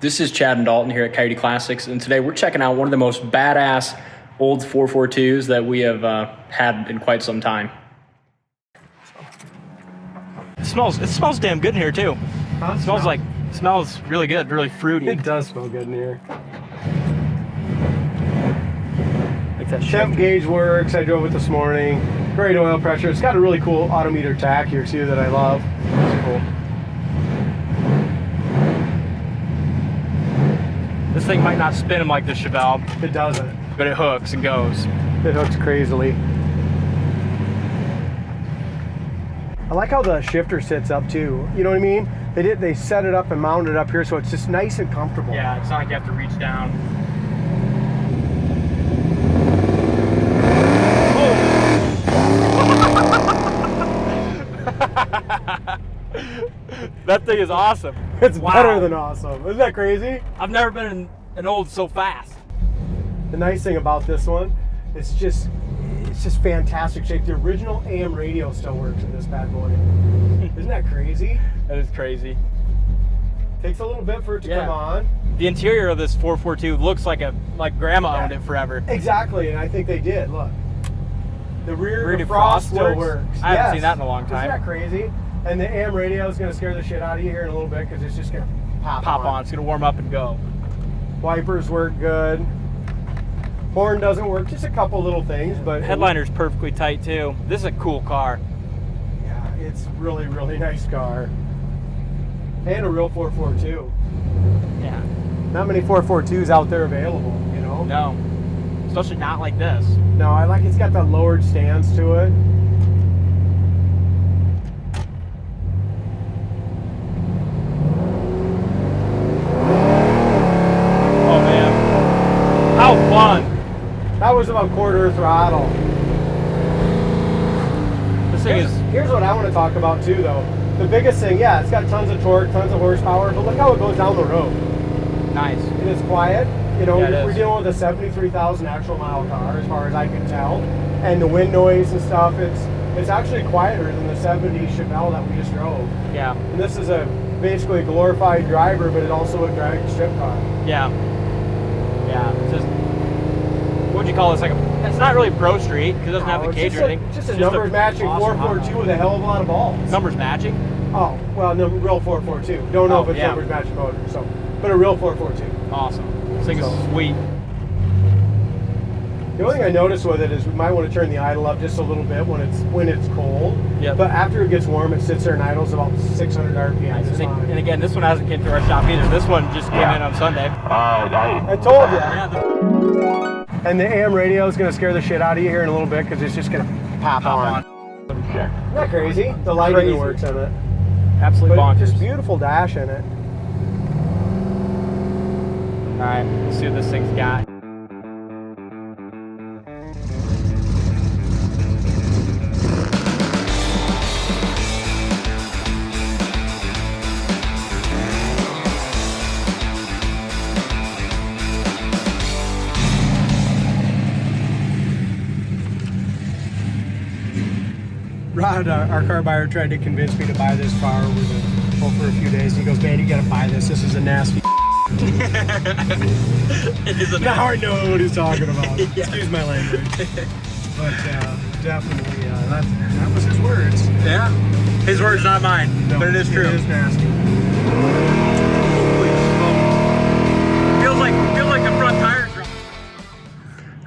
This is Chad and Dalton here at Coyote Classics, and today we're checking out one of the most badass old 442s that we have had in quite some time. It smells damn good in here too. Huh? It smells really good, really fruity. It does smell good in here. Like that Temp gauge works. I drove it this morning. Great oil pressure. It's got a really cool autometer tach here too that I love. It's cool. This thing might not spin him like the Chevelle, It doesn't. but it hooks and goes. It hooks crazily. I like how the shifter sits up too. You know what I mean? They set it up and mount it up here so it's just nice and comfortable. Yeah, it's not like you have to reach down. That thing is awesome. It's Wow. better than awesome. Isn't that crazy? I've never been in an old so fast. The nice thing about this one, it's just fantastic shape. The original AM radio still works in this bad boy. Isn't that crazy? That is crazy. Takes a little bit for it to Yeah. come on. The interior of this 442 looks like grandma owned it forever. Exactly, and I think they did. Look, the rear defrost defrost still works? works. I haven't seen that in a long time. Isn't that crazy? And the AM radio is going to scare the shit out of you here in a little bit because it's just going to pop On. It's gonna warm up and go. Wipers work good. Horn doesn't work. Just a couple little things, but Headliner's perfectly tight too. This is a cool car. yeah, it's really, really nice car. And a real 442. Yeah. Not many 442s out there available, you know? No. Especially not like this. No, I like it's got that lowered stance to it. Oh man. How fun. That was about quarter throttle. This thing is Here's what I want to talk about too, though. The biggest thing, yeah, it's got tons of torque, tons of horsepower, but look how it goes down the road. nice. It is quiet. You know, Yeah, it we're is. dealing with a 73,000 actual mile car, as far as I can tell. And the wind noise and stuff, it's actually quieter than the 70 Chevelle that we just drove. Yeah. And this is basically a glorified driver, but it also a drag strip car. Yeah. Yeah. It's just, what would you call this? It's not really Pro Street because it doesn't have the It's cage just or anything. just a numbers matching awesome 442 with a hell of a lot of balls. Numbers matching? Oh, well, no, real 442. Don't know Oh, if it's yeah. numbers matching motor, so, but a real 442. Awesome. This thing So- is sweet. The only thing I noticed with it is we might want to turn the idle up just a little bit when it's cold. Yep. But after it gets warm, it sits there and idles about 600 RPM. It's fine. And again, this one hasn't came to our shop either. This one just came in on Sunday. I told you. Yeah. And the AM radio is going to scare the shit out of you here in a little bit because it's just going to pop on. Isn't that crazy? The lighting Crazy. works in it. Absolutely But bonkers. just beautiful dash in it. All right, let's see what this thing's got. Rod, our car buyer, tried to convince me to buy this car over for a few days. He goes, "Man, you got to buy this. This is a nasty." It is a Now I know what he's talking about. Yeah. Excuse my language. But definitely, that was his words. Yeah. His words, not mine. No, but it is true. It is nasty. Feels like the front tires drop.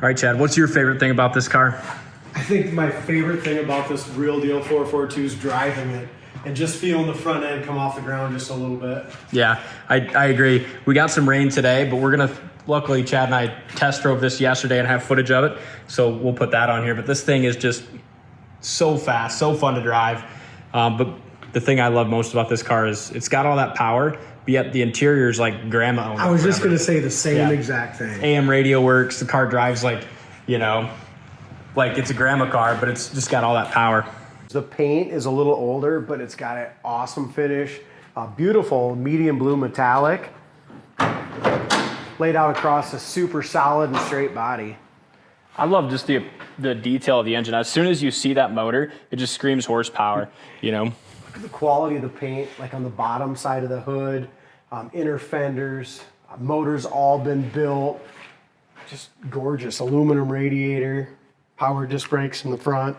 All right, Chad, what's your favorite thing about this car? I think my favorite thing about this real deal 442 is driving it and just feeling the front end come off the ground just a little bit. Yeah, I agree. We got some rain today, but luckily Chad and I test drove this yesterday and have footage of it, so we'll put that on here. But this thing is just so fast, so fun to drive. But the thing I love most about this car is it's got all that power, but yet the interior is like grandma owned. I was just going to say the same Yeah. exact thing. AM radio works. The car drives like it's a grandma car, but it's just got all that power. The paint is a little older, but it's got an awesome finish. Beautiful medium blue metallic. Laid out across a super solid and straight body. I love just the detail of the engine. As soon as you see that motor, it just screams horsepower, you know? Look at the quality of the paint, like on the bottom side of the hood. inner fenders, motors all been built. Just gorgeous. Aluminum radiator, power disc brakes in the front.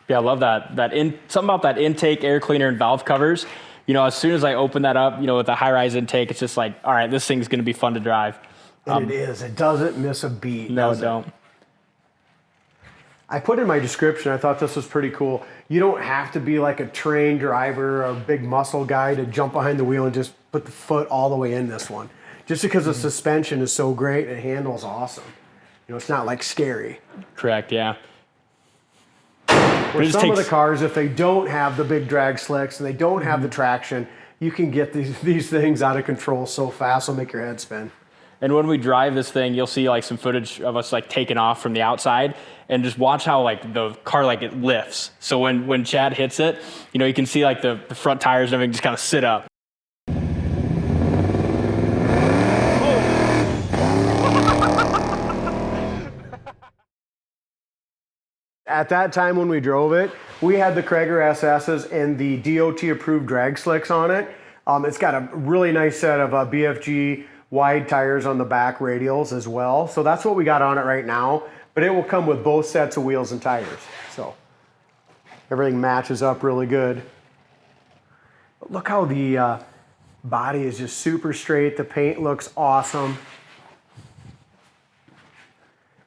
Yeah, I love that. Something about that intake, air cleaner, and valve covers. As soon as I open that up, with the high-rise intake, it's just like, all right, this thing's going to be fun to drive. And it is. It doesn't miss a beat. No, it don't. I put in my description, I thought this was pretty cool. You don't have to be like a trained driver or a big muscle guy to jump behind the wheel and just put the foot all the way in this one. Just because the suspension is so great, it handles awesome. It's not like scary. Correct, yeah. Where some of the cars, if they don't have the big drag slicks and they don't have the traction, you can get these things out of control so fast, it'll make your head spin. And when we drive this thing, you'll see like some footage of us like taking off from the outside, and just watch how like the car like it lifts. So when Chad hits it, you can see like the front tires and everything just kind of sit up. At that time when we drove it, we had the Krager SS's and the DOT approved drag slicks on it. It's got a really nice set of BFG wide tires on the back radials as well. So that's what we got on it right now, but it will come with both sets of wheels and tires. So everything matches up really good. But look how the body is just super straight. The paint looks awesome.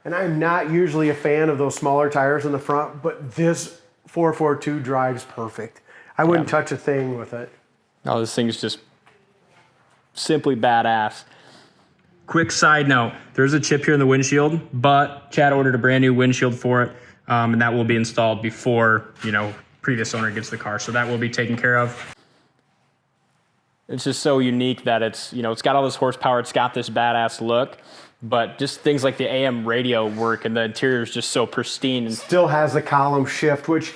And I'm not usually a fan of those smaller tires in the front, but this 442 drives perfect. I wouldn't touch a thing with it. No, this thing's just simply badass. Quick side note, there's a chip here in the windshield, but Chad ordered a brand new windshield for it, and that will be installed before, previous owner gets the car. So that will be taken care of. It's just so unique that it's got all this horsepower, it's got this badass look, but just things like the AM radio work, and the interior is just so pristine. Still has the column shift, which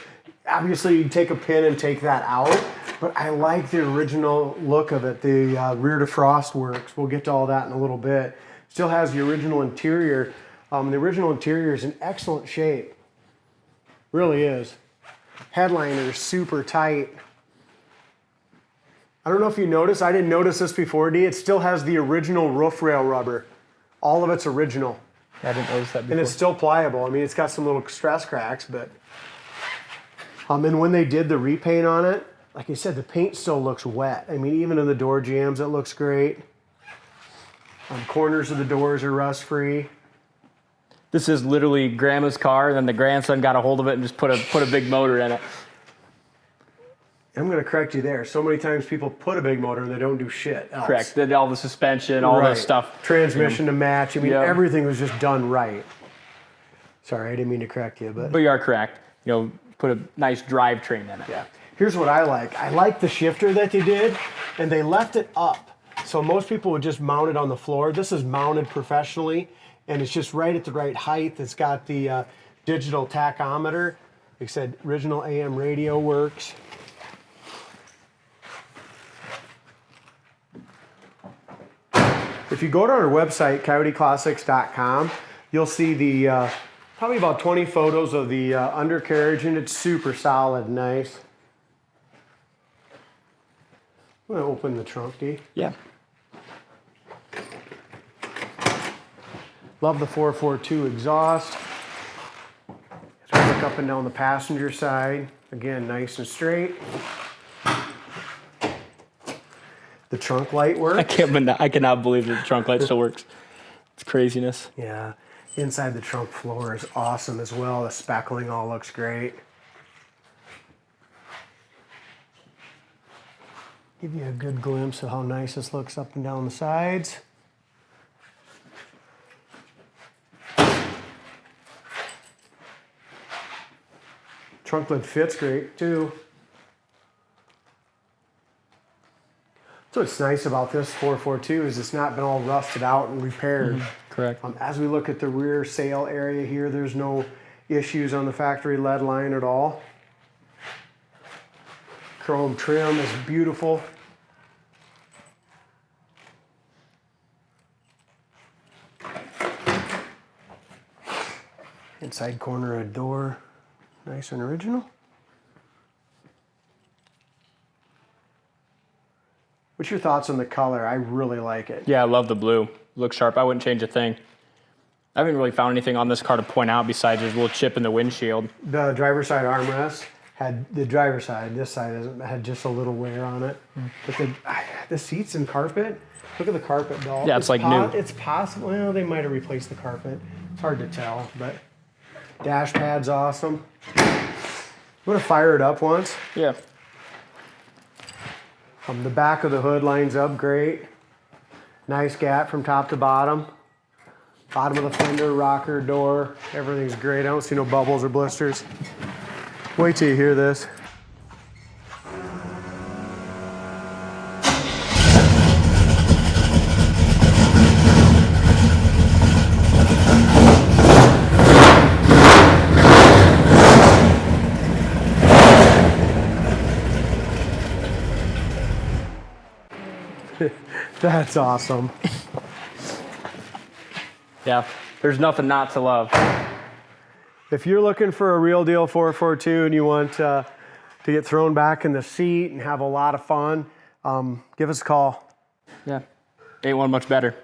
obviously you take a pin and take that out, but I like the original look of it. The rear defrost works. We'll get to all that in a little bit. Still has the original interior. The original interior is in excellent shape. Really is. Headliner is super tight. I don't know if you noticed, I didn't notice this before, D. It still has the original roof rail rubber. All of it's original. I didn't notice that before. And it's still pliable. I mean, it's got some little stress cracks, but... and when they did the repaint on it, like I said, the paint still looks wet. I mean, even in the door jambs, it looks great. Corners of the doors are rust-free. This is literally grandma's car, and then the grandson got a hold of it and just put a big motor in it. I'm going to correct you there. So many times people put a big motor and they don't do shit else. Correct. Did all the suspension, all this stuff. Transmission to match. I mean, everything was just done right. Sorry, I didn't mean to correct you, but... But you are correct. Put a nice drivetrain in it. Yeah. Here's what I like. I like the shifter that they did, and they left it up. So most people would just mount it on the floor. This is mounted professionally, and it's just right at the right height. It's got the digital tachometer. Like I said, original AM radio works. If you go to our website, coyoteclassics.com, you'll see the probably about 20 photos of the undercarriage, and it's super solid and nice. I'm going to open the trunk, D. Yeah. Love the 442 exhaust. As we look up and down the passenger side, again, nice and straight. The trunk light works. I cannot believe that the trunk light still works. It's craziness. Yeah. Inside the trunk floor is awesome as well. The speckling all looks great. Give you a good glimpse of how nice this looks up and down the sides. Trunk lid fits great too. So what's nice about this 442 is it's not been all rusted out and repaired. Mm-hmm. Correct. As we look at the rear sail area here, there's no issues on the factory lead line at all. Chrome trim is beautiful. Inside corner of the door, nice and original. What's your thoughts on the color? I really like it. Yeah, I love the blue. Looks sharp. I wouldn't change a thing. I haven't really found anything on this car to point out besides there's a little chip in the windshield. The driver's side armrest had the driver's side. This side had just a little wear on it. But the seats and carpet. Look at the carpet, doll. Yeah, it's like new. It's possible. Well, they might have replaced the carpet. It's hard to tell, but dash pad's awesome. I'm gonna fire it up once. Yeah. The back of the hood lines up great. Nice gap from top to bottom. Bottom of the fender, rocker, door, everything's great. I don't see no bubbles or blisters. Wait till you hear this. That's awesome. Yeah, there's nothing not to love. If you're looking for a real deal 442 and you want to get thrown back in the seat and have a lot of fun, give us a call. Yeah, ain't one much better.